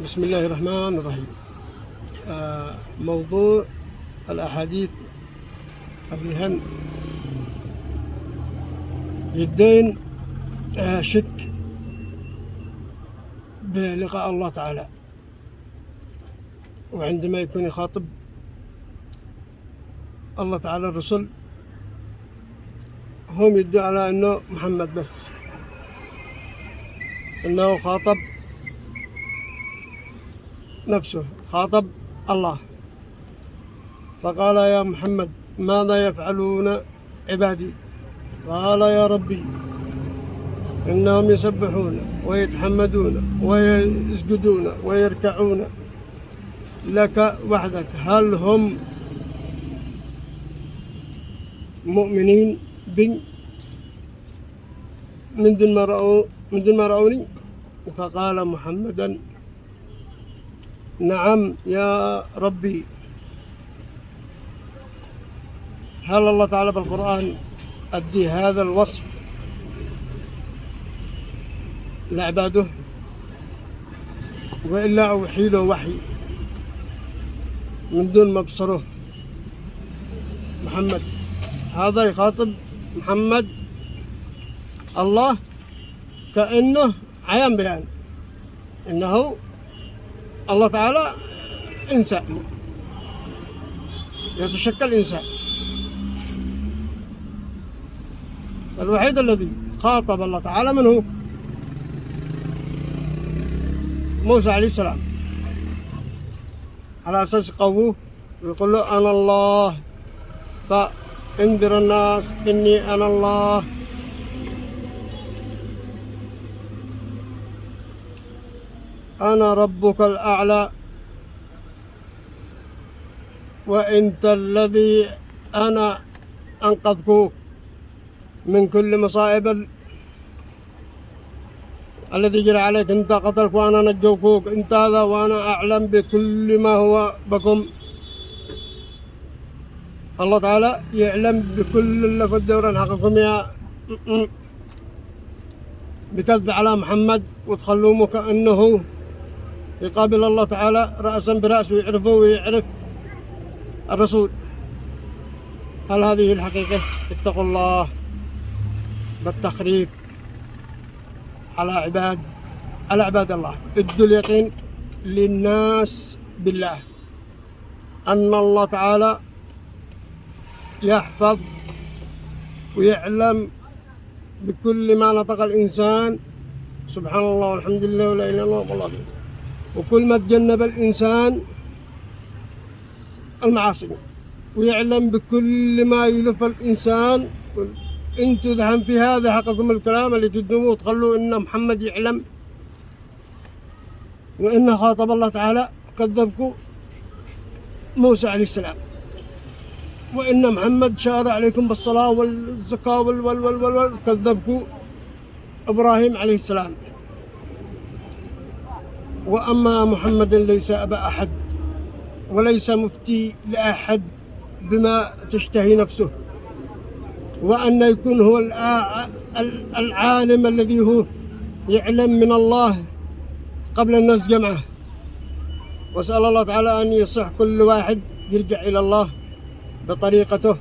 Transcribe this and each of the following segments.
بسم الله الرحمن الرحيم. موضوع الأحاديث أبيهن يدين شك بلقاء الله تعالى، وعندما يكون يخاطب الله تعالى الرسل هم يدوا على أنه محمد بس، أنه خاطب نفسه، خاطب الله، فقال يا محمد ماذا يفعلون عبادي؟ قال يا ربي إنهم يسبحون ويتحمدون ويسجدون ويركعون لك وحدك، هل هم مؤمنين بي من دون ما رأوني؟ فقال محمدا نعم يا ربي. هل الله تعالى بالقرآن أدي هذا الوصف لعباده، وإلا أوحي له وحي من دون ما بصره؟ محمد هذا يخاطب محمد الله كأنه عيان بيان إنه الله تعالى إنسان، يتشكل إنسان. الوحيد الذي خاطب الله تعالى من هو؟ موسى عليه السلام، على أساس قومه يقول له أنا الله فانذر الناس إني أنا الله. أنا ربك الأعلى وأنت الذي أنا أنقذك من كل مصائب الذي جرى عليك، أنت قتلك وأنا نجوك، أنت هذا وأنا أعلم بكل ما هو بكم. الله تعالى يعلم بكل اللي في الدوران حقكم يا بكذب على محمد وتخلوه كأنه يقابل الله تعالى رأسا برأس ويعرفه ويعرف الرسول. هل هذه الحقيقة؟ اتقوا الله بالتخريف على عباد الله، ادوا اليقين للناس بالله أن الله تعالى يحفظ ويعلم بكل ما نطق الإنسان، سبحان الله والحمد لله ولا إله إلا الله والله أكبر، وكل ما تجنب الإنسان المعاصي، ويعلم بكل ما يلف الإنسان. انتوا ذهن في هذا حقكم الكلام اللي تدموه وتخلوا إن محمد يعلم وإن خاطب الله تعالى كذبكم موسى عليه السلام، وإن محمد شارع عليكم بالصلاة والزكاة كذبكم إبراهيم عليه السلام. وأما محمد ليس أبا أحد وليس مفتي لأحد بما تشتهي نفسه، وأن يكون هو العالم الذي هو يعلم من الله قبل الناس جمعه. وأسأل الله تعالى أن يصح كل واحد يرجع إلى الله بطريقته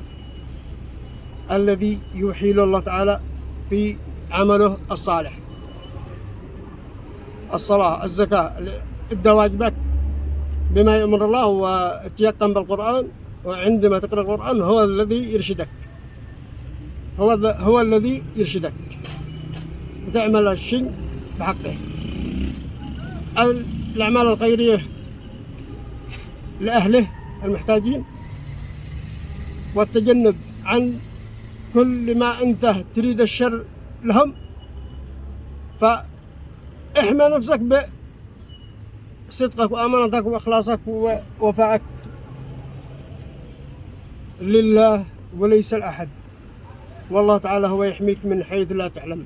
الذي يوحي له الله تعالى في عمله الصالح، الصلاة، الزكاة، الواجبات بما يأمر الله، وتيقن بالقرآن، وعندما تقرأ القرآن هو الذي يرشدك، هو الذي يرشدك وتعمل الشيء بحقه. الأعمال الخيرية لأهله المحتاجين، والتجنب عن كل ما أنت تريد الشر لهم، فاحمى نفسك بصدقك وأمانتك وإخلاصك ووفائك لله وليس الأحد. والله تعالى هو يحميك من حيث لا تعلم،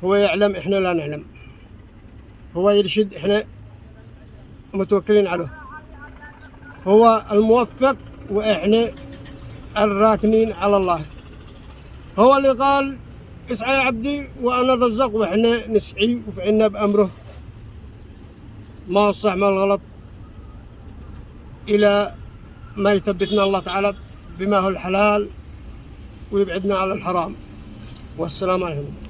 هو يعلم إحنا لا نعلم، هو يرشد إحنا متوكلين عليه، هو الموفق وإحنا الراكنين على الله. هو اللي قال اسعى يا عبدي وأنا الرزاق، وإحنا نسعي وفعلنا بأمره ما الصح ما الغلط، إلى ما يثبتنا الله تعالى بما هو الحلال ويبعدنا على الحرام. والسلام عليكم.